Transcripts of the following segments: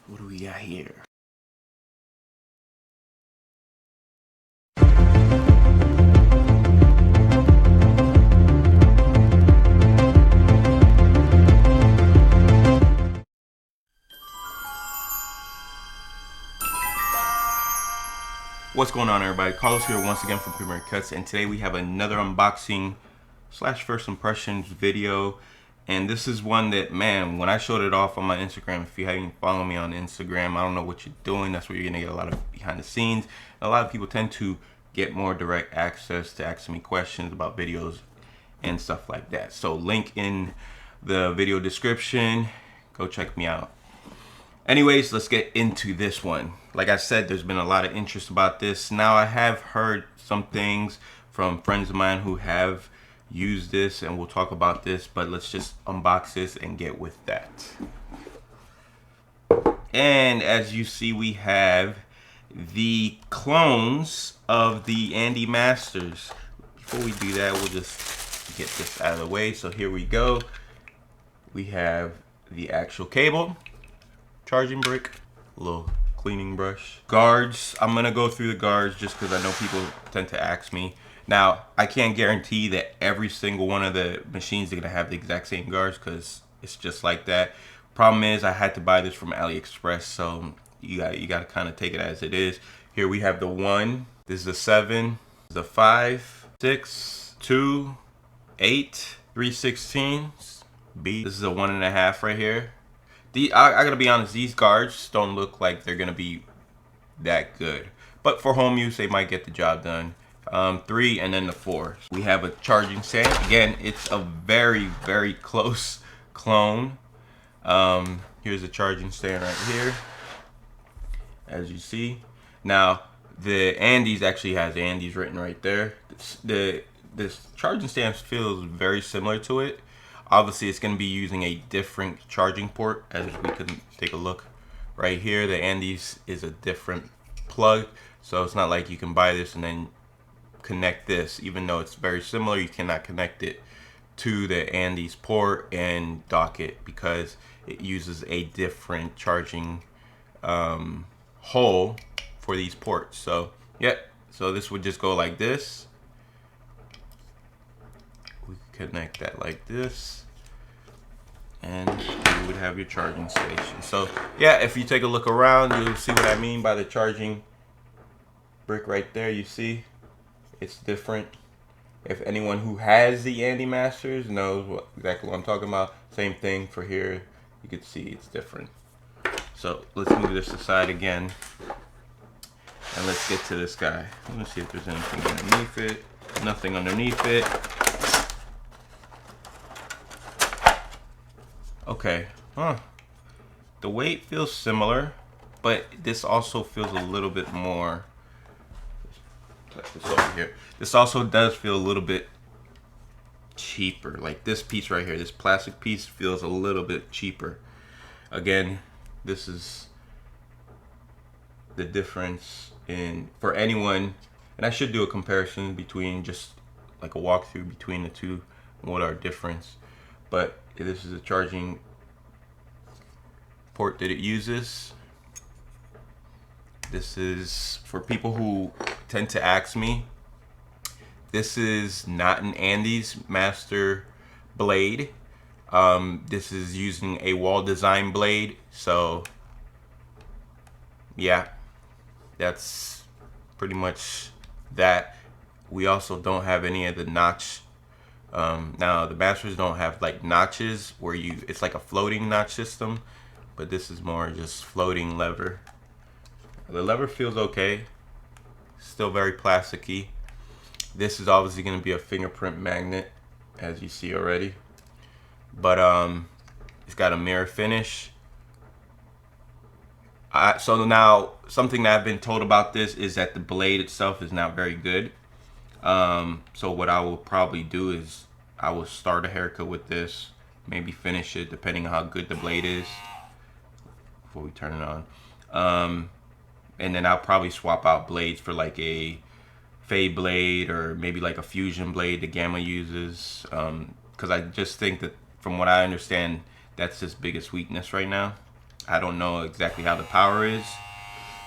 What do we got here? What's going on, everybody? Carlos here once again from Premier Cuts, and today we have another unboxing slash first impressions video. And this is one that, man, when I showed it off on my Instagram, if you haven't followed me on Instagram, I don't know what you're doing. That's where you're gonna get a lot of behind the scenes. A lot of people tend to get more direct access to asking me questions about videos and stuff like that. So link in the video description, go check me out. Anyways, let's get into this one. Like I said, there's been a lot of interest about this. Now, I have heard some things from friends of mine who have used this, and we'll talk about this, but let's just unbox this and get with that. And as you see, we have the clones of the Andy Masters. Before we do that, we'll just get this out of the way. So here we go. We have the actual cable, charging brick, a little cleaning brush, guards. I'm gonna go through the guards just because I know people tend to ask me. Now, I can't guarantee that every single one of the machines are gonna have the exact same guards because it's just like that. Problem is, I had to buy this from AliExpress, so you got to kind of take it as it is. Here we have the 1. This is the 7, the 5, 6, 2, 8, 3/16 B. This is a 1.5 right here. I gotta be honest, these guards don't look like they're gonna be that good, but for home use they might get the job done. 3, and then the 4. We have a charging stand. Again, it's a very close clone. Here's a charging stand right here, as you see. Now the Andis actually has Andis written right there. This charging stand feels very similar to it. Obviously, it's going to be using a different charging port, as we can take a look right here. The Andis is a different plug, so it's not like you can buy this and then connect this. Even though it's very similar, you cannot connect it to the Andis port and dock it because it uses a different charging hole for these ports. So, yeah, so this would just go like this. We connect that like this, and you would have your charging station. So yeah, if you take a look around, you'll see what I mean by the charging brick right there. You see it's different. If anyone who has the Andy Masters knows exactly what I'm talking about. Same thing for here. You can see it's different. So let's move this aside again, and let's get to this guy. Let me see if there's anything underneath it. Nothing underneath it. Okay, the weight feels similar, but this also feels a little bit more. Put this over here. This also does feel a little bit cheaper. Like this piece right here, this plastic piece feels a little bit cheaper. Again, this is the difference in for anyone, and I should do a comparison between just like a walkthrough between the two and what are difference. But this is a charging port that it uses. This is for people who tend to ask me. This is not an Andis Master blade. This is using a Wahl design blade. So yeah, that's pretty much that. We also don't have any of the notch. Now the Masters don't have like notches where it's like a floating notch system, but this is more just floating lever. The lever feels okay, still very plasticky. This is obviously going to be a fingerprint magnet, as you see already, but it's got a mirror finish. So now something that I've been told about this is that the blade itself is not very good. So what I will probably do is I will start a haircut with this, maybe finish it depending on how good the blade is before we turn it on. And then I'll probably swap out blades for like a fade blade or maybe like a fusion blade that Gamma uses, because I just think that from what I understand, that's his biggest weakness right now. I don't know exactly how the power is.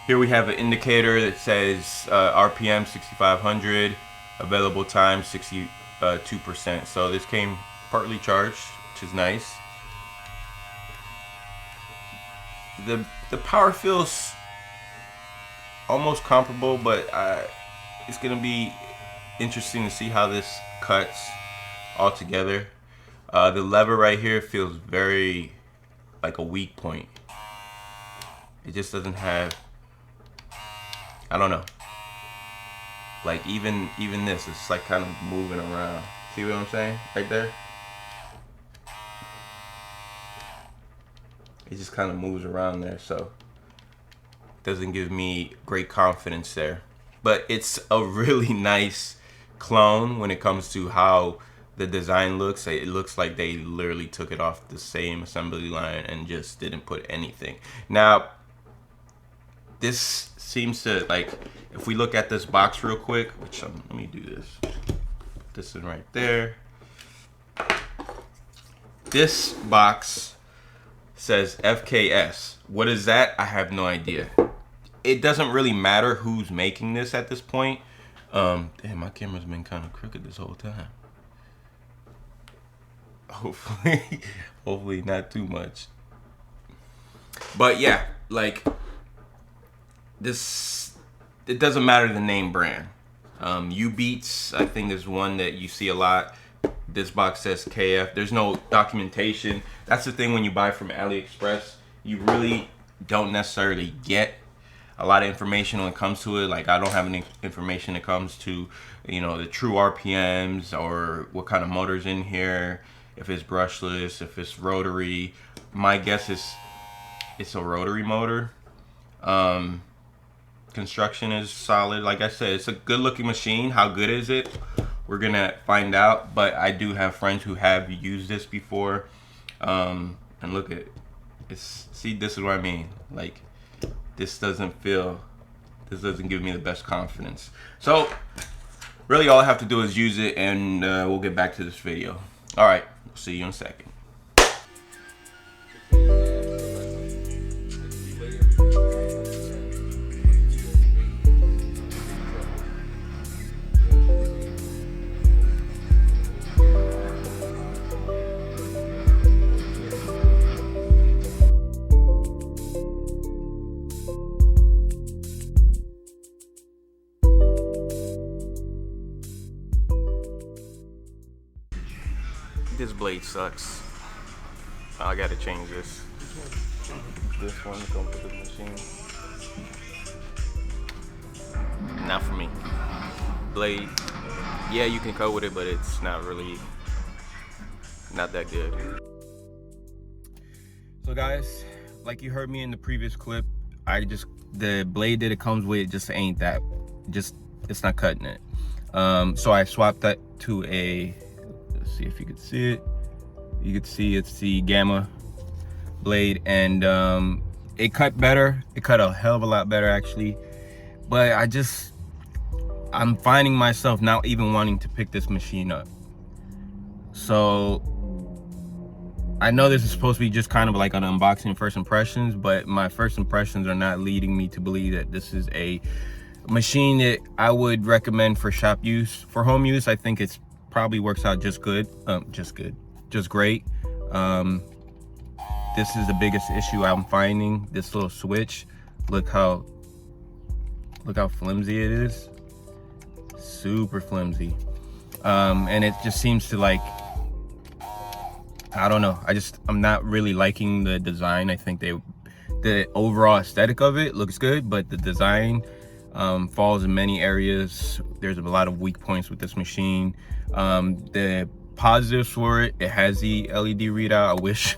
Here we have an indicator that says RPM 6500, available time 62%. So this came partly charged, which is nice. The power feels almost comparable, but it's gonna be interesting to see how this cuts all together. The lever right here feels very like a weak point. It just doesn't have, I don't know. Like even this, it's like kind of moving around. See what I'm saying? Right there. It just kind of moves around there, so it doesn't give me great confidence there. But it's a really nice clone when it comes to how the design looks. It looks like they literally took it off the same assembly line and just didn't put anything. Now, this seems to, like, if we look at this box real quick, which let me do this. Put this in right there. This box says FKS. What is that? I have no idea. It doesn't really matter who's making this at this point. Damn, my camera's been kind of crooked this whole time. Hopefully not too much. But yeah, like this, it doesn't matter the name brand. Ubeats, I think, is one that you see a lot. This box says KF. There's no documentation. That's the thing when you buy from AliExpress. You really don't necessarily get a lot of information when it comes to it. Like, I don't have any information that comes to, you know, the true RPMs or what kind of motor's in here, if it's brushless, if it's rotary. My guess is it's a rotary motor. Construction is solid. Like I said, it's a good looking machine. How good is it? We're gonna find out, but I do have friends who have used this before. And look at it. See, this is what I mean. Like, this doesn't give me the best confidence. So really all I have to do is use it, and we'll get back to this video. All right, we'll see you in a second. This blade sucks. I gotta change this. This one comes with the machine. Not for me. Blade, yeah, you can cut with it, but it's not that good. So guys, like you heard me in the previous clip, the blade that it comes with just ain't that. It's not cutting it. So I swapped that to a, let's see if you could see it. You could see it's the Gamma blade, and it cut better. It cut a hell of a lot better actually. But I'm finding myself not even wanting to pick this machine up. So I know this is supposed to be just kind of like an unboxing first impressions, but my first impressions are not leading me to believe that this is a machine that I would recommend for shop use. For home use, I think it's probably works out just great. This is the biggest issue I'm finding. This little switch, look how flimsy it is. Super flimsy. And it just seems to, like, I don't know, I'm not really liking the design. I think the overall aesthetic of it looks good, but the design falls in many areas. There's a lot of weak points with this machine. The positives for it has the LED readout. I wish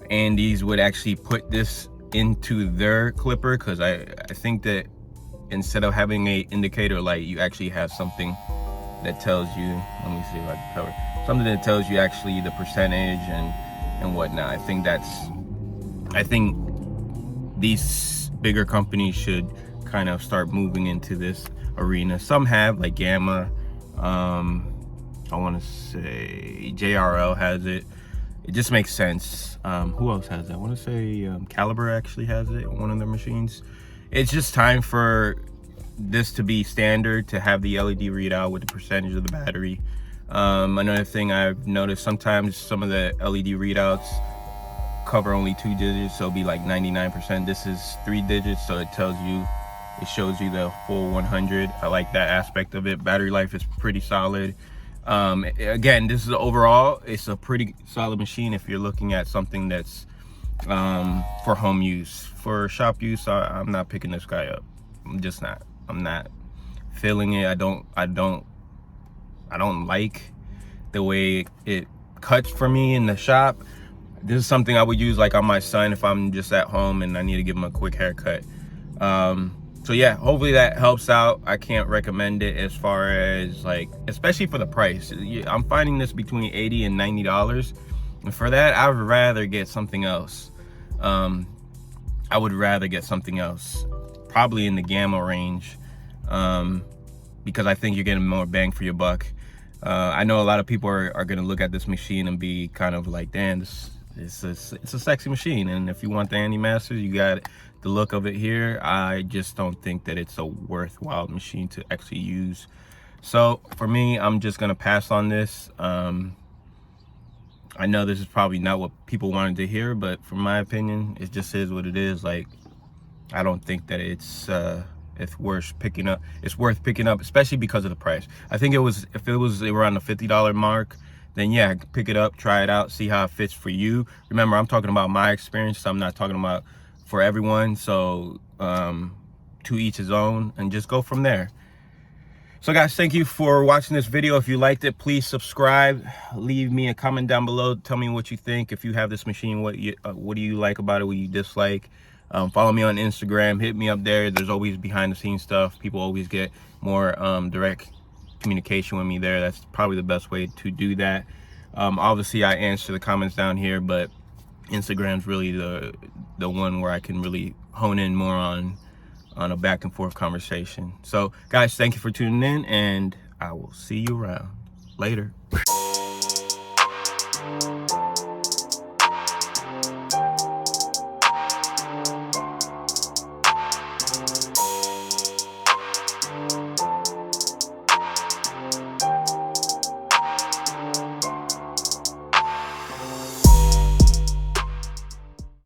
Andis would actually put this into their clipper, because I think that instead of having a indicator light, you actually have something that tells you, let me see if I can cover, something that tells you actually the percentage and whatnot. I think these bigger companies should kind of start moving into this arena. Some have, like Gamma, I want to say JRL has it. it just makes sense. Who else has that? I want to say Caliber actually has it on one of their machines. It's just time for this to be standard, to have the LED readout with the percentage of the battery. Another thing I've noticed, sometimes some of the LED readouts cover only 2 digits, so it'll be like 99%. This is 3 digits, so it tells you, it shows you the full 100. I like that aspect of it. Battery life is pretty solid. Again, this is overall, it's a pretty solid machine if you're looking at something that's for home use. For shop use, I'm not picking this guy up. I'm just not. I'm not feeling it. I don't like the way it cuts for me in the shop. This is something I would use like on my son if I'm just at home and I need to give him a quick haircut. So yeah, hopefully that helps out. I can't recommend it as far as like, especially for the price. I'm finding this between $80 and $90. And for that, I would rather get something else. I would rather get something else, probably in the Gamma range, because I think you're getting more bang for your buck. I know a lot of people are gonna look at this machine and be kind of like, damn, it's a sexy machine. And if you want the Andy Masters, you got the look of it here. I just don't think that it's a worthwhile machine to actually use. So for me, I'm just gonna pass on this. I know this is probably not what people wanted to hear, but from my opinion, it just is what it is. Like, I don't think that it's worth picking up. It's worth picking up, especially because of the price. I think if it was around the $50 mark, then yeah, pick it up, try it out, see how it fits for you. Remember, I'm talking about my experience, so I'm not talking about for everyone. So to each his own, and just go from there. So guys, thank you for watching this video. If you liked it, please subscribe, leave me a comment down below, tell me what you think. If you have this machine, what do you like about it, what you dislike? Follow me on Instagram, hit me up there. There's always behind the scenes stuff. People always get more direct communication with me there. That's probably the best way to do that. Obviously I answer the comments down here, but Instagram's really the one where I can really hone in more on a back and forth conversation. So guys, thank you for tuning in, and I will see you around. Later.